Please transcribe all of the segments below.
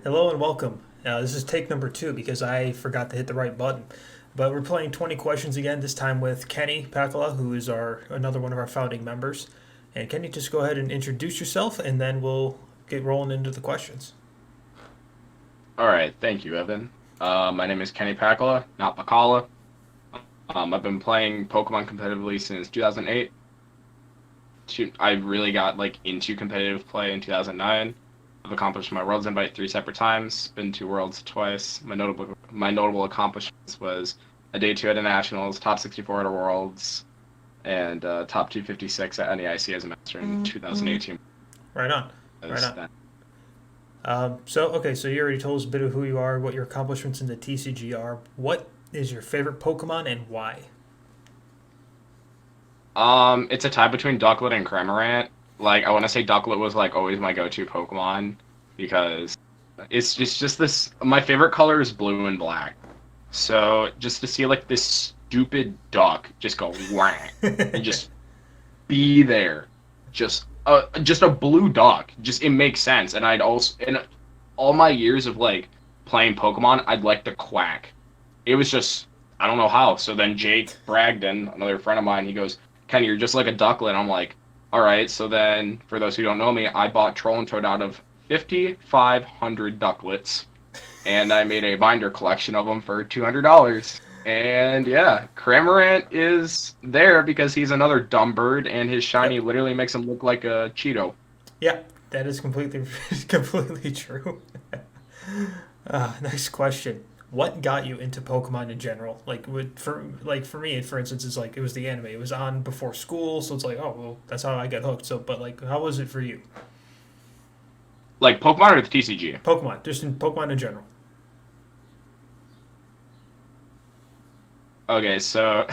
Hello and welcome. This is take number 2 because I forgot to hit the right button. But we're playing 20 questions again, this time with Kenny Pakala, who is another one of our founding members. And Kenny, just go ahead and introduce yourself, and then we'll get rolling into the questions. All right, thank you, Evan. My name is Kenny Pakala, not Pakala. I've been playing Pokemon competitively since 2008. I really got into competitive play in 2009. I've accomplished my Worlds invite 3 separate times. Been to Worlds twice. My notable accomplishments was a day 2 at the Nationals, top 64 at the Worlds, and top 256 at NEIC as a master in 2018. Right on. Right on. That. So you already told us a bit of who you are, what your accomplishments in the TCG are. What is your favorite Pokemon and why? It's a tie between Ducklet and Cramorant. I want to say Ducklet was always my go-to Pokemon because it's just this. My favorite color is blue and black. So just to see this stupid duck just go whang and just be there, just a blue duck. Just it makes sense. And I'd also in all my years of playing Pokemon, I'd like to quack. It was just I don't know how. So then Jake Bragdon, another friend of mine, he goes, Kenny, you're just like a ducklet. I'm like, all right. So then, for those who don't know me, I bought Troll and Toad out of 5,500 ducklets, and I made a binder collection of them for $200. And yeah, Cramorant is there because he's another dumb bird, and his shiny Yep. literally makes him look like a Cheeto. Yeah, that is completely completely true. Next question. What got you into Pokemon in general? For me, for instance, it's like it was the anime. It was on before school, so it's like, oh well, that's how I got hooked. So, but how was it for you? Like Pokemon or the TCG? Pokemon, just in Pokemon in general. Okay, so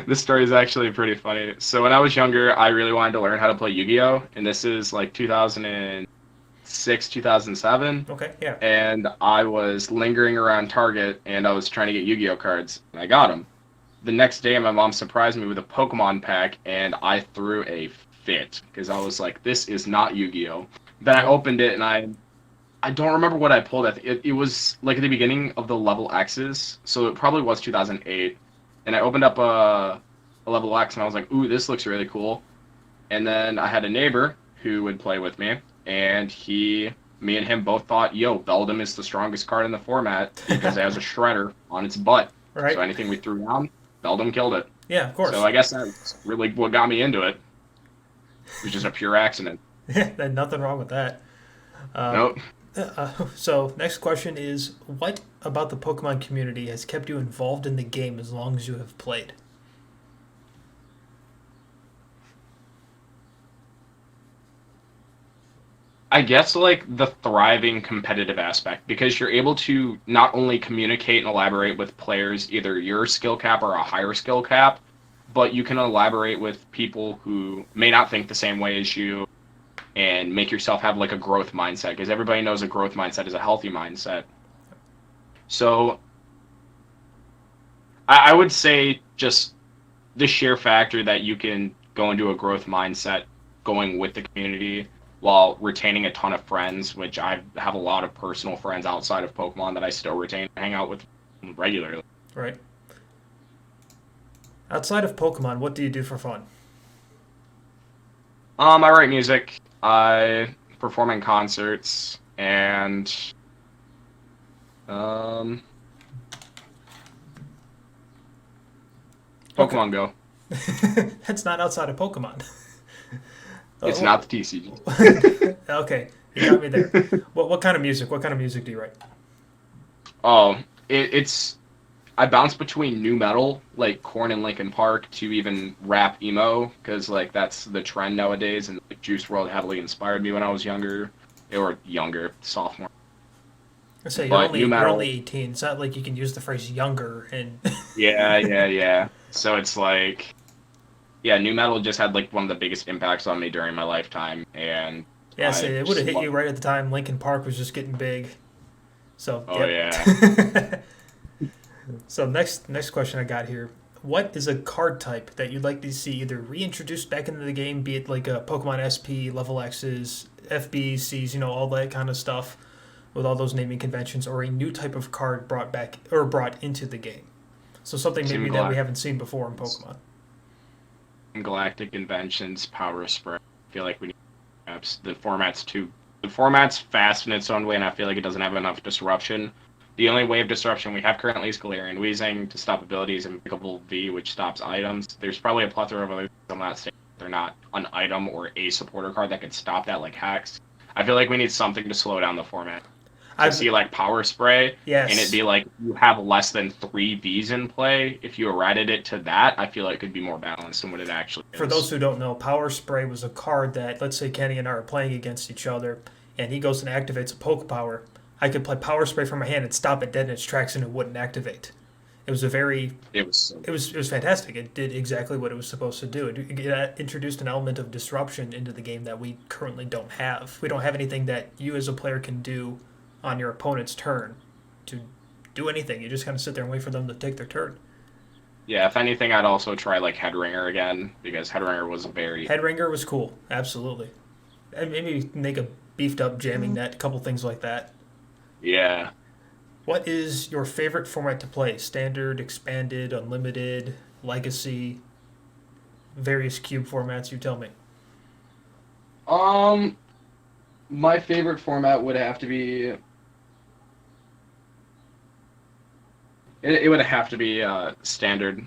this story is actually pretty funny. So when I was younger, I really wanted to learn how to play Yu-Gi-Oh! And this is 2006, 2007. Okay, yeah. And I was lingering around Target and I was trying to get Yu-Gi-Oh cards, and I got them. The next day, my mom surprised me with a Pokemon pack, and I threw a fit because I was like, "This is not Yu-Gi-Oh." Then I Nope. opened it, and I don't remember what I pulled. It was at the beginning of the level X's, so it probably was 2008. And I opened up a level X, and I was like, "Ooh, this looks really cool." And then I had a neighbor who would play with me, and me and him both thought, yo, Beldum is the strongest card in the format because it has a shredder on its butt. So Right. anything we threw down, Beldum killed it. Yeah, of So course. I guess that's really what got me into it. It was just a pure accident. There's nothing wrong with that. Um, Nope. so next question is, what about the Pokemon community has kept you involved in the game as long as you have played? I guess the thriving competitive aspect because you're able to not only communicate and elaborate with players either your skill cap or a higher skill cap, but you can elaborate with people who may not think the same way as you and make yourself have a growth mindset because everybody knows a growth mindset is a healthy mindset. So I would say just the sheer factor that you can go into a growth mindset going with the community while retaining a ton of friends, which I have a lot of personal friends outside of Pokemon that I still retain and hang out with regularly. Right. Outside of Pokemon, what do you do for fun? I write music, I perform in concerts, and um, Okay. Pokemon Go. That's not outside of Pokemon. It's Oh, not the TCG. okay, you got me there. What kind of music? What kind of music do you write? Oh, it's I bounce between new metal, like Korn and Linkin Park, to even rap emo, because that's the trend nowadays, and Juice World heavily inspired me when I was younger, or younger, sophomore. I say But new you're only metal, 18. It's not like you can use the phrase younger and yeah, yeah, yeah. So it's yeah, new metal just had one of the biggest impacts on me during my lifetime, and yeah, I say it would just have hit love. you right at the time Lincoln Park was just getting big. So Oh yep. yeah. So next question I got here. What is a card type that you'd like to see either reintroduced back into the game, be it like a Pokemon SP, Level X's, FBCs, all that kind of stuff with all those naming conventions, or a new type of card brought back or brought into the game. So something maybe Team that we haven't seen before in Pokemon. Galactic Conventions, Power Spray. I feel like we need perhaps the format's too. The format's fast in its own way, and I feel like it doesn't have enough disruption. The only wave disruption we have currently is Galarian Weezing to stop abilities and Pickable V, which stops items. There's probably a plethora of others on that stage. They're not an item or a supporter card that could stop that, like Hex. I feel like we need something to slow down the format. I see like Power Spray, yes, and it'd be like you have less than 3 Vs in play. If you errated it to that, I feel like it could be more balanced than what it actually is. For those who don't know, Power Spray was a card that, let's say Kenny and I are playing against each other, and he goes and activates a Poke Power. I could play Power Spray from my hand and stop it dead in its tracks, and it wouldn't activate. It was it was fantastic. It did exactly what it was supposed to do. It introduced an element of disruption into the game that we currently don't have. We don't have anything that you as a player can do on your opponent's turn to do anything. You just kind of sit there and wait for them to take their turn. Yeah, if anything, I'd also try like Headringer again, because Headringer was Headringer was cool, absolutely. And maybe make a beefed up jamming net, a couple things like that. Yeah. What is your favorite format to play? Standard, expanded, unlimited, legacy, various cube formats, you tell me. My favorite format would have to be it would have to be standard.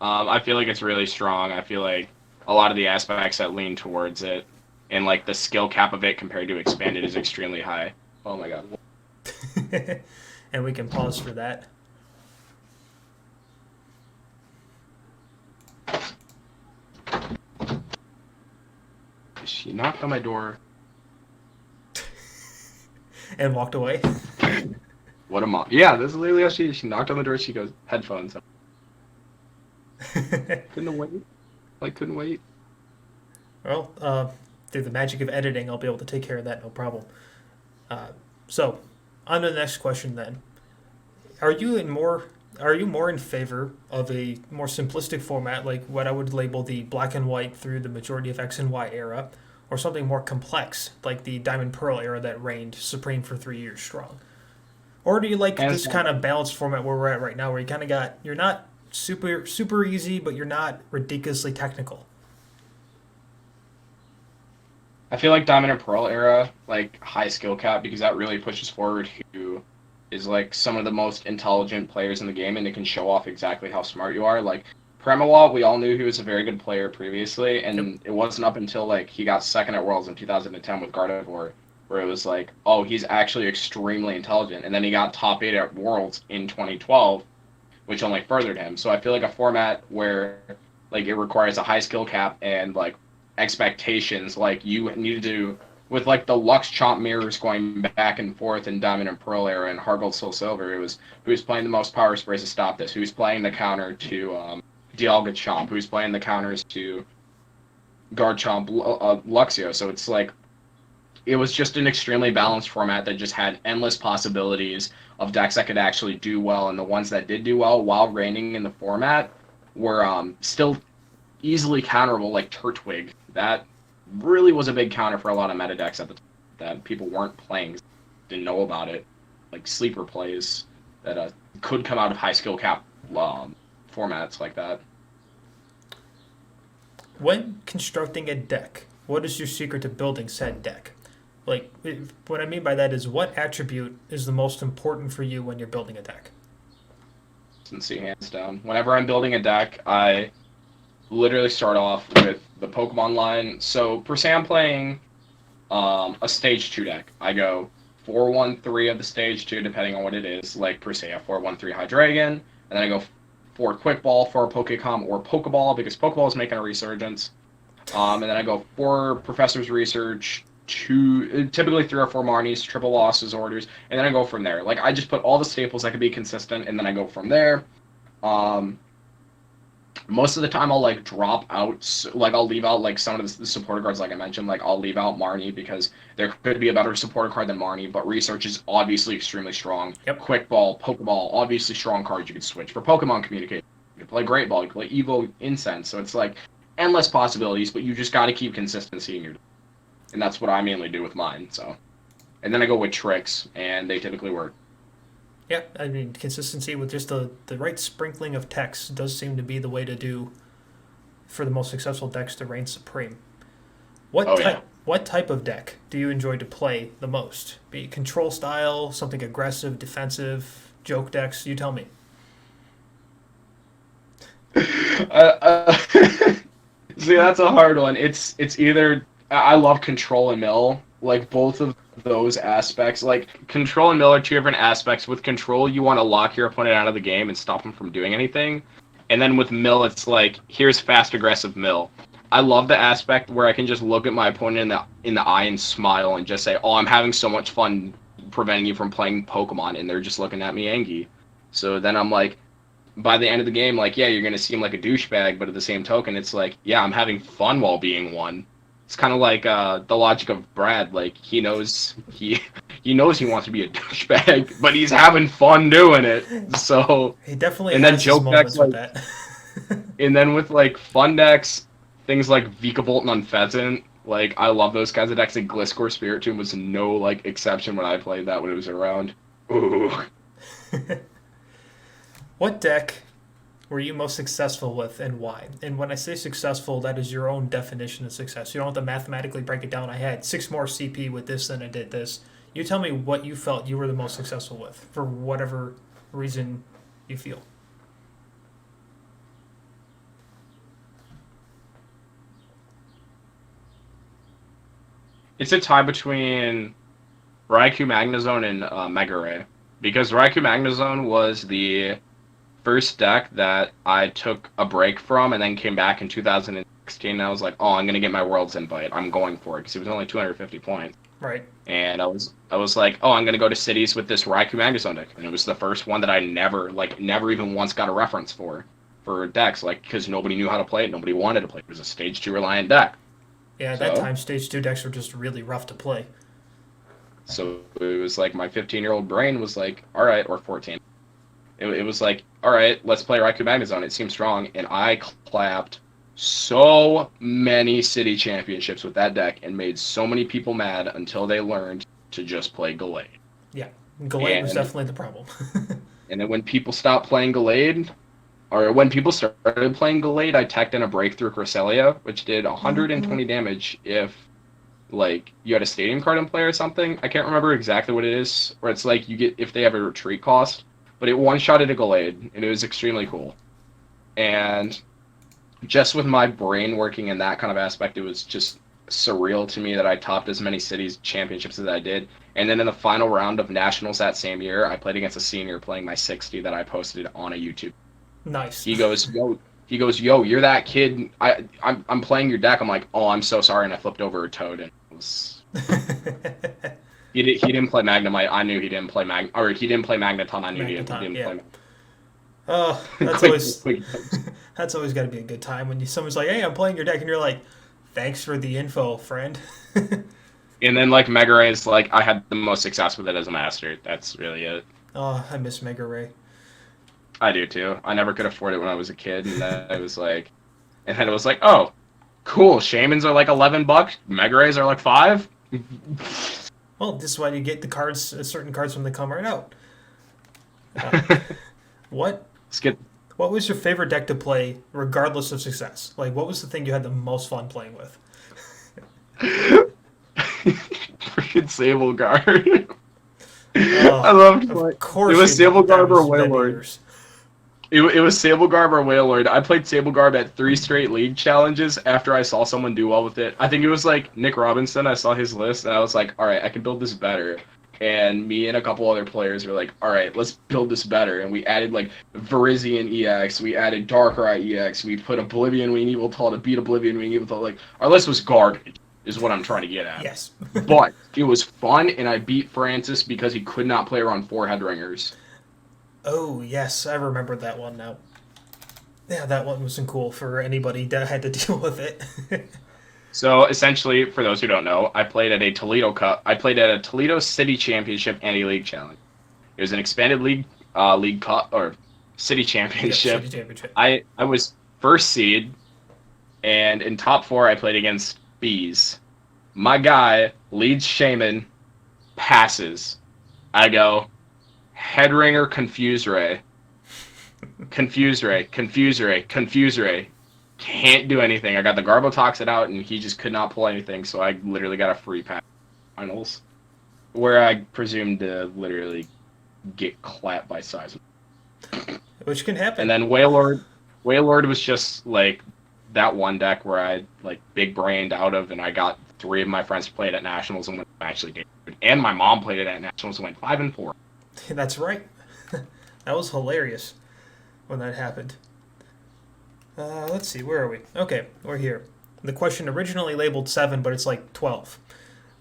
I feel like it's really strong. I feel like a lot of the aspects that lean towards it and like the skill cap of it compared to expanded is extremely high. Oh my god. And we can pause for that. She knocked on my door. And walked away. What a mom. Yeah, this is literally how she knocked on the door. She goes, headphones. Couldn't wait. Couldn't wait. Well, through the magic of editing, I'll be able to take care of that, no problem. So, on to the next question then. Are you more in favor of a more simplistic format, like what I would label the black and white through the majority of X and Y era, or something more complex, like the Diamond Pearl era that reigned supreme for 3 years strong? Or do you like this kind of balanced format where we're at right now, where you kind of you're not super easy, but you're not ridiculously technical? I feel like Diamond and Pearl era, like high skill cap, because that really pushes forward who is like some of the most intelligent players in the game, and it can show off exactly how smart you are. Like Premawa, we all knew he was a very good player previously, and It wasn't up until like he got second at Worlds in 2010 with Gardevoir, where it was like, oh, he's actually extremely intelligent, and then he got top 8 at Worlds in 2012, which only furthered him. So I feel like a format where like it requires a high skill cap and like expectations, like you need to, with like the Lux Chomp mirrors going back and forth in Diamond and Pearl era and Hard Gold Soul Silver, it was who's playing the most power sprays to stop this, who's playing the counter to Dialga Chomp, who's playing the counters to Garchomp, Luxio. So it's like it was just an extremely balanced format that just had endless possibilities of decks that could actually do well, and the ones that did do well while reigning in the format were still easily counterable, like Turtwig. That really was a big counter for a lot of meta decks at the time that people weren't playing, didn't know about it, like sleeper plays that could come out of high skill cap formats like that. When constructing a deck, what is your secret to building said deck? Like, what I mean by that is, what attribute is the most important for you when you're building a deck? Consistency, hands down. Whenever I'm building a deck, I literally start off with the Pokemon line. So, per se, I'm playing a Stage 2 deck. I go 4-1-3 of the Stage 2, depending on what it is. Like, per se, a 4-1-3 Hydreigon, and then I go 4 Quick Ball, 4 Pokecom, or Pokeball, because Pokeball is making a resurgence. And then I go 4 Professor's Research, typically 3 or 4 Marnies, triple losses orders, and then I go from there. Like, I just put all the staples that could be consistent, and then I go from there. Most of the time I'll like drop out, like I'll leave out like some of the supporter cards, like I mentioned, like I'll leave out Marnie because there could be a better supporter card than Marnie, but Research is obviously extremely strong. Yep. Quick Ball, Pokeball, obviously strong cards you could switch. For Pokemon Communication, you can play Great Ball, you can play Evo Incense, so it's like endless possibilities, but you just got to keep consistency in your. and that's what I mainly do with mine. So, and then I go with tricks, and they typically work. Yeah, I mean consistency with just the right sprinkling of text does seem to be the way to do for the most successful decks to reign supreme. Oh yeah. What type of deck do you enjoy to play the most? Be it control style, something aggressive, defensive, joke decks. You tell me. See, that's a hard one. It's either I love control and mill, like both of those aspects. Like control and mill are two different aspects. With control, you want to lock your opponent out of the game and stop them from doing anything. And then with mill, it's like here's fast aggressive mill. I love the aspect where I can just look at my opponent in the eye and smile and just say, "Oh, I'm having so much fun preventing you from playing Pokemon," and they're just looking at me angry. So then I'm like, by the end of the game, like, yeah, you're gonna seem like a douchebag, but at the same token, it's like, yeah, I'm having fun while being one. It's kind of like the logic of Brad. Like he knows he wants to be a douchebag, but he's having fun doing it. So He definitely and then has his joke decks moments with like, that. and then with like fun decks, things like Vikavolt and Unfezant. Like I love those kinds of decks. Like Gliscor Spirit Tomb was no like exception when I played that when it was around. Ooh. What deck were you most successful with and why? And when I say successful, that is your own definition of success. You don't have to mathematically break it down. I had 6 more CP with this than I did this. You tell me what you felt you were the most successful with for whatever reason you feel. It's a tie between Raikou Magnezone and Mega Ray. Because Raikou Magnezone was the first deck that I took a break from and then came back in 2016 and I was like, oh, I'm going to get my Worlds invite. I'm going for it because it was only 250 points. Right. And I was like, oh, I'm going to go to cities with this Raikou Magnezone deck. And it was the first one that I never even once got a reference for decks, like, because nobody knew how to play it. Nobody wanted to play it. It was a stage 2 reliant deck. Yeah, at that time, stage 2 decks were just really rough to play. So it was like my 15-year-old brain was like, all right, or 14. It was like, all right, let's play Raikou Magnezone. It seemed strong, and I clapped so many city championships with that deck and made so many people mad until they learned to just play Gallade. Yeah, Gallade was definitely the problem. And then when people stopped playing Gallade, or when people started playing Gallade, I teched in a Breakthrough Cresselia, which did 120 damage if like you had a stadium card in play or something. I can't remember exactly what it is, where it's like you get if they have a retreat cost, but it one-shotted a Gallade, and it was extremely cool. And just with my brain working in that kind of aspect, it was just surreal to me that I topped as many cities championships as I did. And then in the final round of nationals that same year, I played against a senior playing my 60 that I posted on a YouTube. Nice. He goes, yo, you're that kid. I'm playing your deck. I'm like, oh, I'm so sorry, and I flipped over a Toad, and it was. He didn't play Magnemite. I knew he didn't play he didn't play Magneton. I knew he didn't play. Oh, that's always got to be a good time when someone's like, "Hey, I'm playing your deck," and you're like, "Thanks for the info, friend." And then like Mega Ray is like, I had the most success with it as a master. That's really it. Oh, I miss Mega Ray. I do too. I never could afford it when I was a kid, and then it was like, oh, cool. Shamans are like $11. Mega Rays are like $5. Well, this is why you get the cards, certain cards when they come right out. What was your favorite deck to play, regardless of success? Like, what was the thing you had the most fun playing with? Freaking Sable Guard. I loved it. Of course, it was Sable Garb or Wailord. It was Sable Garb or Wailord. I played Sable Garb at 3 straight league challenges after I saw someone do well with it. I think it was like Nick Robinson. I saw his list and I was like, all right, I can build this better. And me and a couple other players were like, all right, let's build this better. And we added like Virizion EX, we added Darkrai EX, we put Oblivion Wing Eviltal to beat Oblivion Wing Eviltal. Like, our list was garbage, is what I'm trying to get at. Yes. But it was fun, and I beat Francis because he could not play around 4 Headringers. Oh, yes, I remember that one now. Yeah, that one wasn't cool for anybody that had to deal with it. So essentially, for those who don't know, I played at a Toledo Cup. I played at a Toledo City Championship and a League Challenge. It was an expanded league cup or City Championship. City Championship. I was first seed, and in top 4 I played against Bees, My guy leads Shaman, passes. I go, head ringer, confuse ray. Confuse ray, confuse ray, confuse ray. Can't do anything. I got the Garbotoxin out, and he just could not pull anything, so I literally got a free pass finals, where I presumed to literally get clapped by Seismic. Which can happen. And then Wailord was just like that one deck where I like big brained out of, and I got 3 of my friends to play it at Nationals and went actually did. And my mom played it at Nationals and went 5-4. That's right. That was hilarious when that happened. Let's see, where are we? Okay, we're here. The question originally labeled 7, but it's like 12.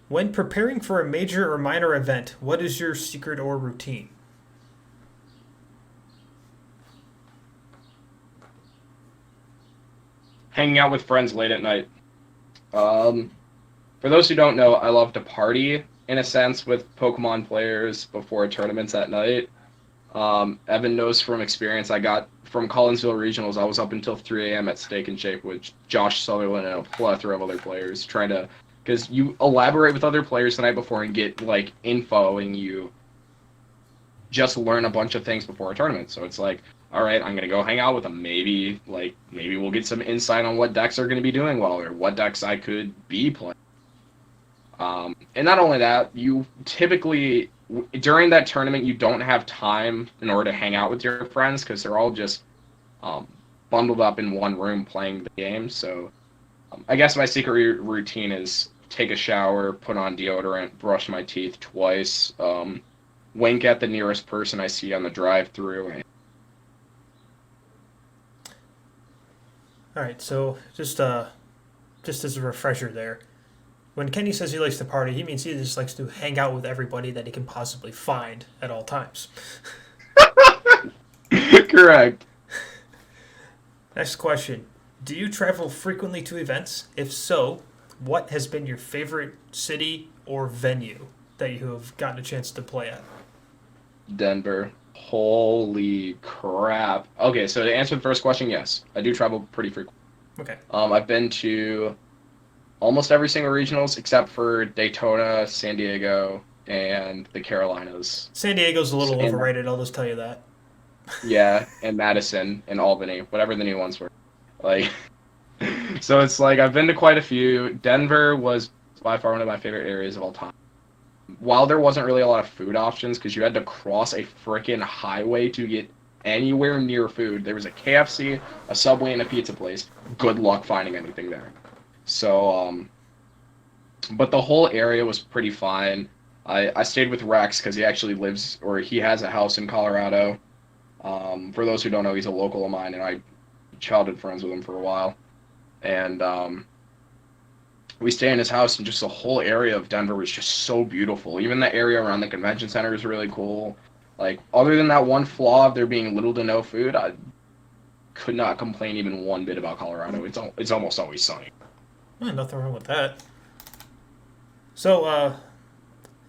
When preparing for a major or minor event, what is your secret or routine? Hanging out with friends late at night. For those who don't know, I love to party in a sense with Pokemon players before tournaments at night. Evan knows from experience. I got from Collinsville Regionals. I was up until 3 a.m. at Steak and Shake with Josh Sutherland and a plethora of other players, trying to, because you elaborate with other players the night before and get like info, and you just learn a bunch of things before a tournament. So it's like, all right, I'm gonna go hang out with them. Maybe we'll get some insight on what decks are gonna be doing well, or what decks I could be playing. And not only that, you typically, during that tournament, you don't have time in order to hang out with your friends because they're all just bundled up in one room playing the game. So I guess my secret routine is take a shower, put on deodorant, brush my teeth twice, wink at the nearest person I see on the drive-through. All right, so just as a refresher there, when Kenny says he likes to party, he means he just likes to hang out with everybody that he can possibly find at all times. Correct. Next question. Do you travel frequently to events? If so, what has been your favorite city or venue that you have gotten a chance to play at? Denver. Holy crap. Okay, so to answer the first question, yes. I do travel pretty frequently. Okay. I've been to almost every single regionals except for Daytona, San Diego, and the Carolinas. San Diego's a little overrated, I'll just tell you that. Yeah, and Madison and Albany, whatever the new ones were. Like, so it's like I've been to quite a few. Denver was by far one of my favorite areas of all time. While there wasn't really a lot of food options because you had to cross a freaking highway to get anywhere near food, there was a KFC, a Subway, and a pizza place. Good luck finding anything there. So, but the whole area was pretty fine. I stayed with Rex because he actually lives, or he has a house in Colorado. For those who don't know, he's a local of mine, and I childhood friends with him for a while. And we stay in his house, and just the whole area of Denver was just so beautiful. Even the area around the convention center is really cool. Like, other than that one flaw of there being little to no food, I could not complain even one bit about Colorado. It's almost always sunny. Nothing wrong with that. So,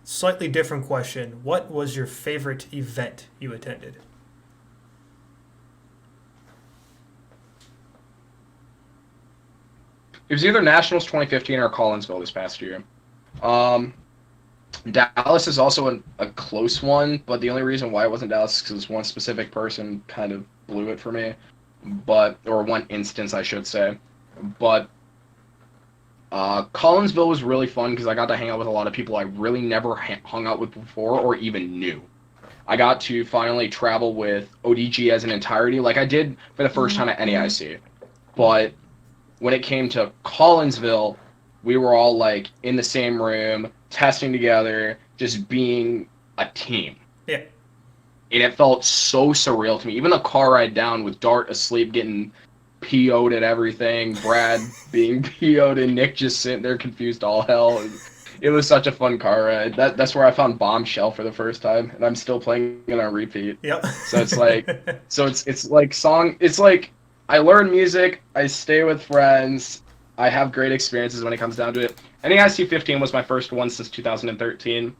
slightly different question. What was your favorite event you attended? It was either Nationals 2015 or Collinsville this past year. Dallas is also a close one, but the only reason why it wasn't Dallas is because one specific person kind of blew it for me, or one instance, I should say. But Collinsville was really fun because I got to hang out with a lot of people I really never hung out with before or even knew. I got to finally travel with ODG as an entirety, like I did for the first time at NEIC. But when it came to Collinsville, we were all like in the same room, testing together, just being a team. Yeah. And it felt so surreal to me. Even the car ride down with Dart asleep, getting PO'd at everything, Brad being PO'd, and Nick just sitting there confused all hell. And it was such a fun car ride. That's where I found Bombshell for the first time, and I'm still playing it on repeat. Yep. So it's like, it's like I learn music, I stay with friends, I have great experiences when it comes down to it. NEIC 15 was my first one since 2013,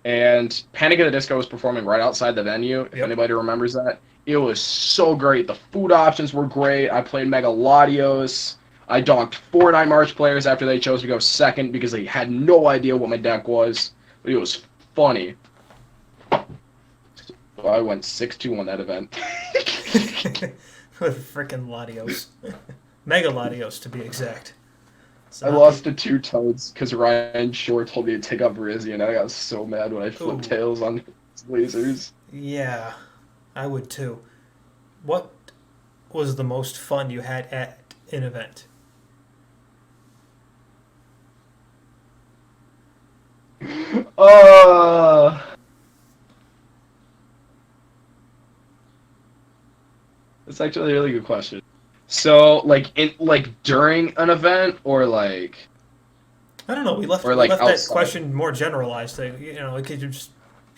and Panic at the Disco was performing right outside the venue, if anybody remembers that. It was so great. The food options were great. I played Megalodios. I donked 4-9 March players after they chose to go second because they had no idea what my deck was. But it was funny. So I went 6-2 on that event. With frickin' Latios. Mega Latios, to be exact. So I not lost the... to 2 Toads because Ryan Shore told me to take out Verizia, and I got so mad when I flipped Ooh. tails on lasers. Yeah, I would too. What was the most fun you had at an event? Uh, that's actually a really good question. So, like during an event, I don't know. We left or we like left that outside. question more generalized. Like, it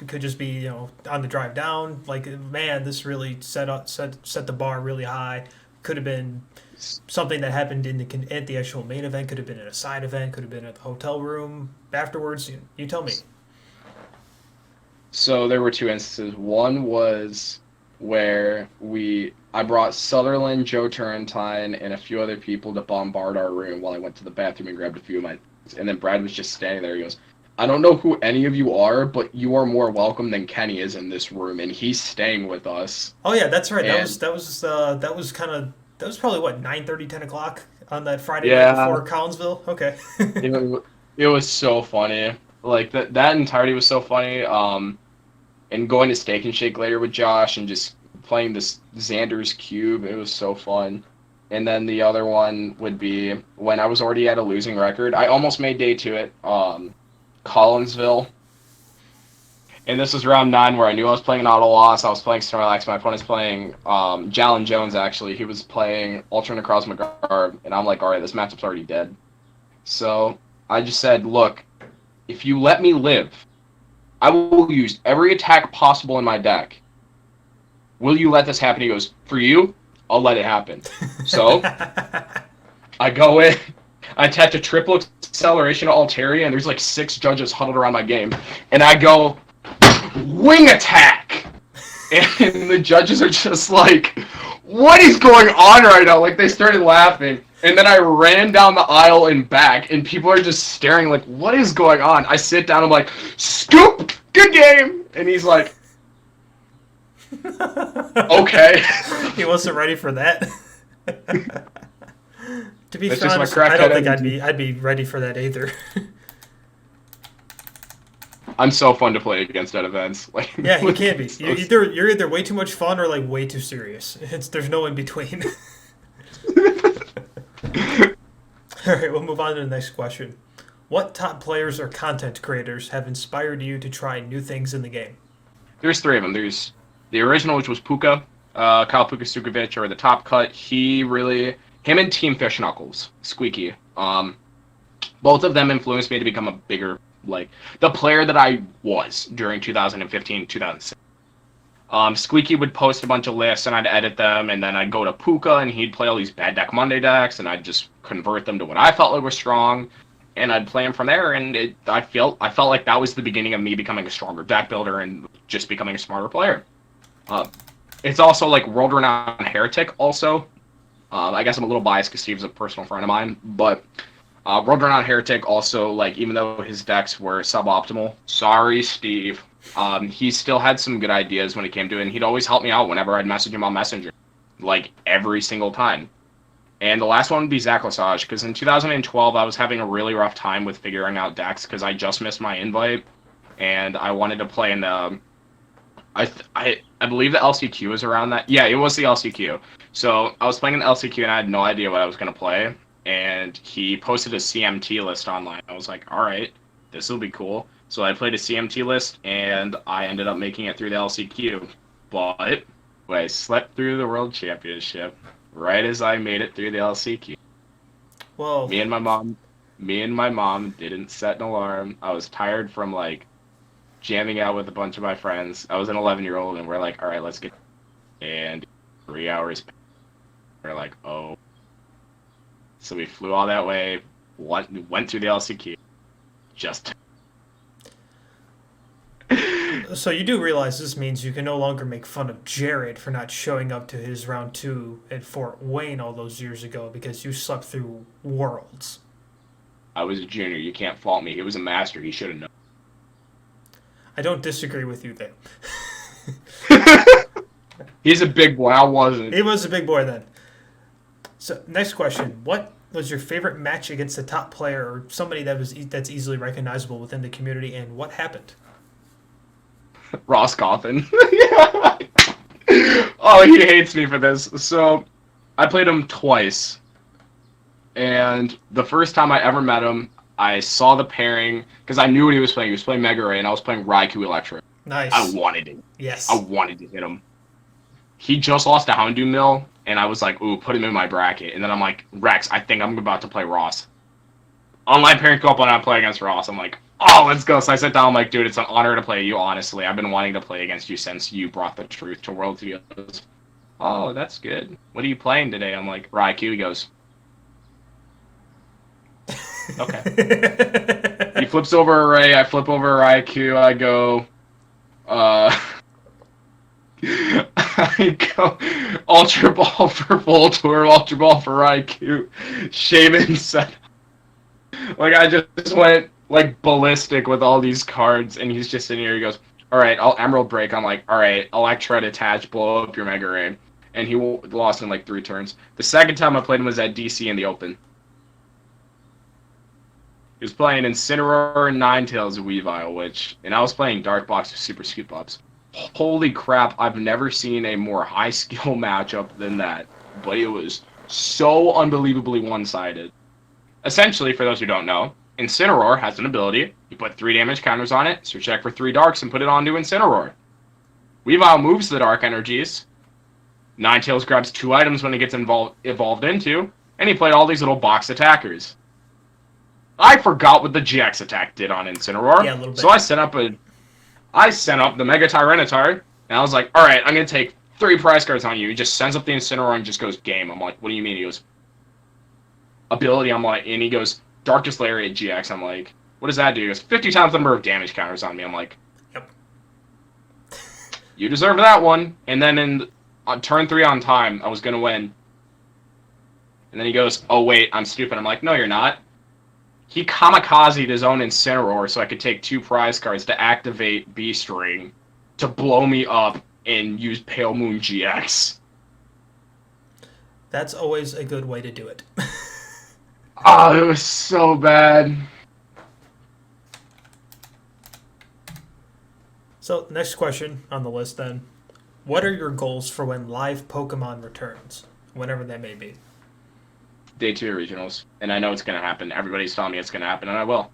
could just be on the drive down. Like, man, this really set the bar really high. Could have been something that happened at the actual main event. Could have been at a side event. Could have been at the hotel room afterwards. You tell me. So there were two instances. One was where I brought Sutherland, Joe Turrentine, and a few other people to bombard our room while I went to the bathroom and grabbed a few of my things. And then Brad was just standing there. He goes, "I don't know who any of you are, but you are more welcome than Kenny is in this room, and he's staying with us." Oh yeah, that's right. That was And that was that was kind of that was probably what 9:30, 10 o'clock on that Friday night yeah, before Collinsville. Okay. it was so funny. Like that entirety was so funny. And going to Steak and Shake later with Josh and just playing this Xander's Cube. It was so fun. And then the other one would be when I was already at a losing record. I almost made day two at Collinsville. And this was round 9 where I knew I was playing an auto loss. I was playing Snorlax. My opponent's playing Jalen Jones, actually. He was playing Ultra Necroz McGarb. And I'm like, all right, this matchup's already dead. So I just said, look, if you let me live, I will use every attack possible in my deck. Will you let this happen? He goes, for you, I'll let it happen. So I go in, I attach a triple acceleration to Altaria, and there's like 6 judges huddled around my game. And I go, wing attack! And the judges are just like, what is going on right now? Like, they started laughing. And then I ran down the aisle and back, and people are just staring like, what is going on? I sit down, I'm like, Scoop! Good game! And he's like, okay. He wasn't ready for that. To be That's just my honest, I crackhead don't think energy. I'd be ready for that either. I'm so fun to play against at events. Like, Yeah, you can be. so, You're either way too much fun or like way too serious. There's no in between. All right, we'll move on to the next question. What top players or content creators have inspired you to try new things in the game? there's 3 of them. There's the original, which was Puka, Kyle Puka Sukovic, or the top cut. Him and Team Fish Knuckles, Squeaky. Both of them influenced me to become a bigger, like, the player that I was during 2015, 2016. Squeaky would post a bunch of lists, and I'd edit them, and then I'd go to Puka, and he'd play all these bad deck Monday decks, and I'd just convert them to what I felt like were strong, and I'd play them from there. And I felt like that was the beginning of me becoming a stronger deck builder and just becoming a smarter player. It's also like world-renowned Heretic. Also, I guess I'm a little biased because Steve's a personal friend of mine, but world-renowned Heretic also, like, even though his decks were suboptimal, sorry, Steve. He still had some good ideas when it came to it, and he'd always help me out whenever I'd message him on Messenger, like, every single time. And the last one would be Zach Lesage, because in 2012 I was having a really rough time with figuring out decks because I just missed my invite, and I wanted to play in the... I believe the LCQ was around that. Yeah, it was the LCQ. So I was playing in the LCQ, and I had no idea what I was going to play, and he posted a CMT list online. I was like, all right, this will be cool. So I played a CMT list, and I ended up making it through the LCQ. But I slept through the World Championship right as I made it through the LCQ. Well, Me and my mom didn't set an alarm. I was tired from, like, jamming out with a bunch of my friends. I was an 11-year-old, and we're like, all right, let's get... And 3 hours, we're like, oh. So we flew all that way, went through the LCQ, just... So you do realize this means you can no longer make fun of Jared for not showing up to his round two at Fort Wayne all those years ago because you slept through Worlds. I was a junior. You can't fault me. He was a master. He should have known. I don't disagree with you there. He's a big boy. I wasn't. He was a big boy then. So next question: what was your favorite match against a top player or somebody that's easily recognizable within the community, and what happened? Ross Coffin. Yeah. Oh, he hates me for this. So, I played him twice. And the first time I ever met him, I saw the pairing because I knew what he was playing. He was playing Mega Ray, and I was playing Raikou Electro. Nice. I wanted it. Yes. I wanted to hit him. He just lost to Houndoom Mill, and I was like, ooh, put him in my bracket. And then I'm like, Rex, I think I'm about to play Ross. Online pairing couple, and I play against Ross. I'm like, oh, let's go. So I sit down, I'm like, dude, it's an honor to play you, honestly. I've been wanting to play against you since you brought the truth to World 2. He goes, oh, that's good. What are you playing today? I'm like, Raikou. He goes, okay. He flips over Array, I flip over Raikou, I go, I go Ultra Ball for Voltorb, Ultra Ball for Raikou, Shaman set. Like, I just went, like, ballistic with all these cards, and he's just sitting here, he goes, alright, I'll Emerald Break. I'm like, alright, Electro Detach, blow up your Mega Ray. And he lost in, like, 3 turns. The second time I played him was at DC in the Open. He was playing Incineroar and Ninetales Weavile, and I was playing Dark Box with Super Scoop Ups. Holy crap, I've never seen a more high skill matchup than that. But it was so unbelievably one-sided. Essentially, for those who don't know, Incineroar has an ability. You put 3 damage counters on it, so check for 3 darks and put it onto Incineroar. Weavile moves the dark energies. Ninetales grabs 2 items when it gets evolved into, and he played all these little box attackers. I forgot what the GX attack did on Incineroar. Yeah, a little bit. So I sent up the Mega Tyranitar, and I was like, alright, I'm going to take 3 prize cards on you. He just sends up the Incineroar and just goes game. I'm like, what do you mean? He goes, ability. I'm like, and he goes, Darkest Lariat GX. I'm like, what does that do? He goes, 50 times the number of damage counters on me. I'm like, Yep. You deserve that one. And then on turn 3 on time, I was going to win. And then he goes, oh wait, I'm stupid. I'm like, no, you're not. He kamikazed his own Incineroar so I could take 2 prize cards to activate Beast Ring to blow me up and use Pale Moon GX. That's always a good way to do it. Oh, it was so bad. So, next question on the list then. What are your goals for when live Pokemon returns? Whenever that may be. Day 2 regionals. And I know it's going to happen. Everybody's telling me it's going to happen, and I will.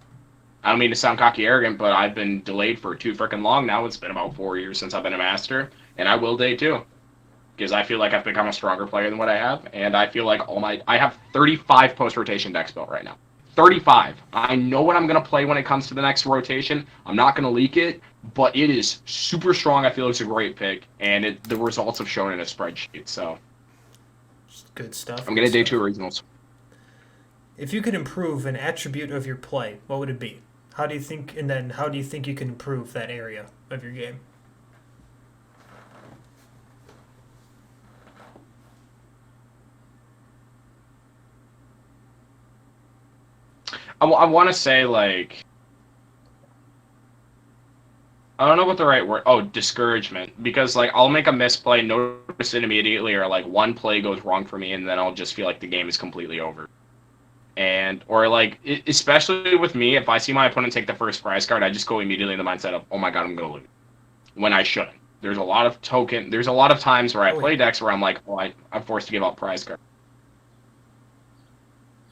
I don't mean to sound cocky arrogant, but I've been delayed for too freaking long now. It's been about 4 years since I've been a master, and I will day 2. Because I feel like I've become a stronger player than what I have, and I feel like I have 35 post-rotation decks built right now. 35. I know what I'm going to play when it comes to the next rotation. I'm not going to leak it, but it is super strong. I feel it's a great pick, and the results have shown in a spreadsheet, so. Good stuff. I'm going to day 2 regionals. If you could improve an attribute of your play, what would it be? How do you think you can improve that area of your game? I want to say, like, I don't know what the right word. Oh, discouragement. Because, like, I'll make a misplay, notice it immediately, or, like, one play goes wrong for me, and then I'll just feel like the game is completely over. Or, like, especially with me, if I see my opponent take the first prize card, I just go immediately in the mindset of, oh my god, I'm going to lose. When I shouldn't. There's a lot of times where I play decks where I'm like, oh, I'm forced to give up prize cards.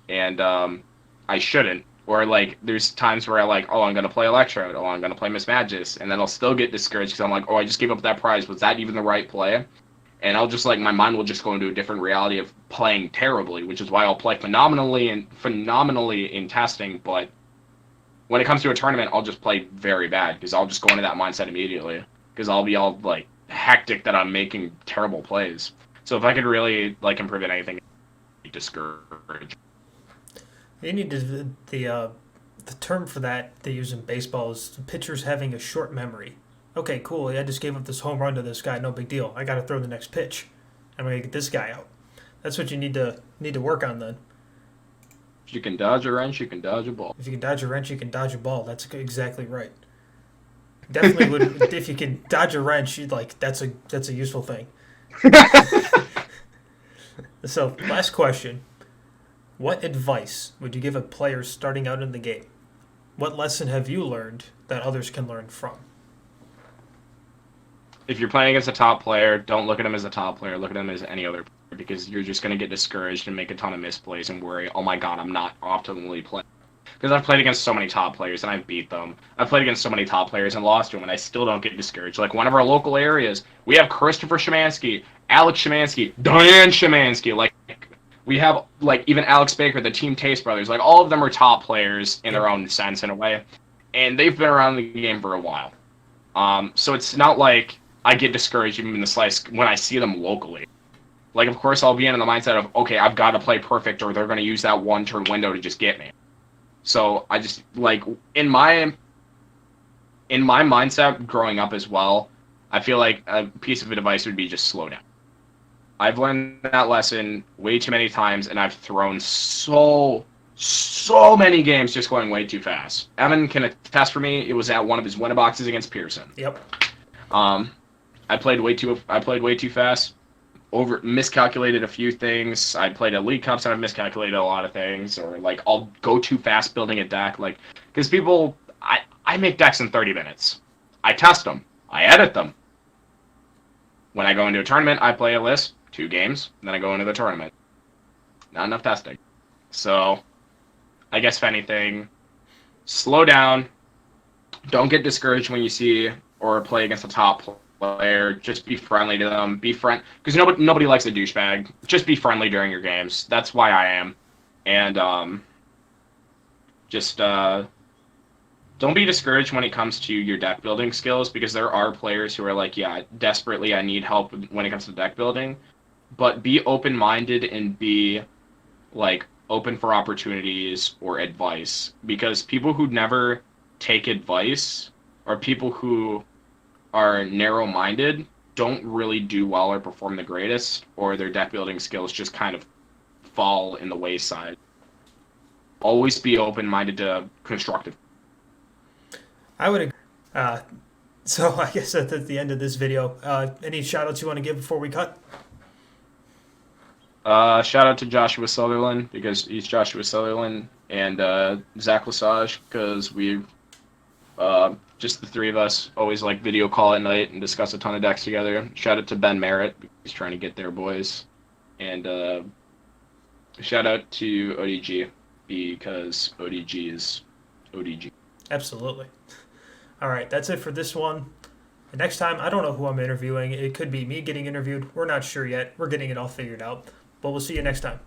And, I shouldn't. Or, like, there's times where I'm going to play Electrode, I'm going to play Mismagius, and then I'll still get discouraged because I'm like, oh, I just gave up that prize. Was that even the right play? And I'll just, like, my mind will just go into a different reality of playing terribly, which is why I'll play phenomenally in testing, but when it comes to a tournament, I'll just play very bad because I'll just go into that mindset immediately because I'll be all, like, hectic that I'm making terrible plays. So if I could really, like, improve at anything, I'd be discouraged. You need to, the term for that they use in baseball is pitchers having a short memory. Okay, cool. I just gave up this home run to this guy. No big deal. I got to throw the next pitch. I'm gonna get this guy out. That's what you need to work on then. If you can dodge a wrench, you can dodge a ball. If you can dodge a wrench, you can dodge a ball. That's exactly right. Definitely would. If you can dodge a wrench, like that's a useful thing. So, last question. What advice would you give a player starting out in the game? What lesson have you learned that others can learn from? If you're playing against a top player, don't look at him as a top player. Look at him as any other player because you're just going to get discouraged and make a ton of misplays and worry, oh my god, I'm not optimally playing. Because I've played against so many top players and I've beat them. I've played against so many top players and lost to them, and I still don't get discouraged. Like one of our local areas, we have Christopher Szymanski, Alex Szymanski, Diane Szymanski. Like we have like even Alex Baker, the Team Taste brothers. Like all of them are top players in their own sense in a way, and they've been around the game for a while. So it's not like I get discouraged even in the slice when I see them locally. Like of course I'll be in the mindset of okay, I've got to play perfect, or they're going to use that one turn window to just get me. So I just like in my mindset growing up as well, I feel like a piece of advice would be just slow down. I've learned that lesson way too many times, and I've thrown so many games just going way too fast. Evan can attest for me. It was at one of his winner boxes against Pearson. Yep. I played way too fast. Miscalculated a few things. I played at League Cups and I've miscalculated a lot of things, or like I'll go too fast building a deck, like because people, I make decks in 30 minutes. I test them, I edit them. When I go into a tournament, I play a list, 2 games, then I go into the tournament. Not enough testing. So, I guess if anything, slow down. Don't get discouraged when you see or play against a top player. Just be friendly to them. Be because nobody likes a douchebag. Just be friendly during your games. That's why I am. And just don't be discouraged when it comes to your deck building skills, because there are players who are like, yeah, desperately I need help when it comes to deck building. But be open-minded and be like open for opportunities or advice, because people who never take advice or people who are narrow-minded don't really do well or perform the greatest, or their deck building skills just kind of fall in the wayside. Always be open-minded to constructive. I would agree. So I guess that's at the end of this video. Any shout-outs you want to give before we cut? Shout out to Joshua Sutherland, because he's Joshua Sutherland, and Zach Lesage, because we just the 3 of us always like video call at night and discuss a ton of decks together. Shout out to Ben Merritt, he's trying to get there, boys. And shout out to ODG, because ODG is ODG. Absolutely. All right, that's it for this one. Next time, I don't know who I'm interviewing. It could be me getting interviewed. We're not sure yet. We're getting it all figured out. But we'll see you next time.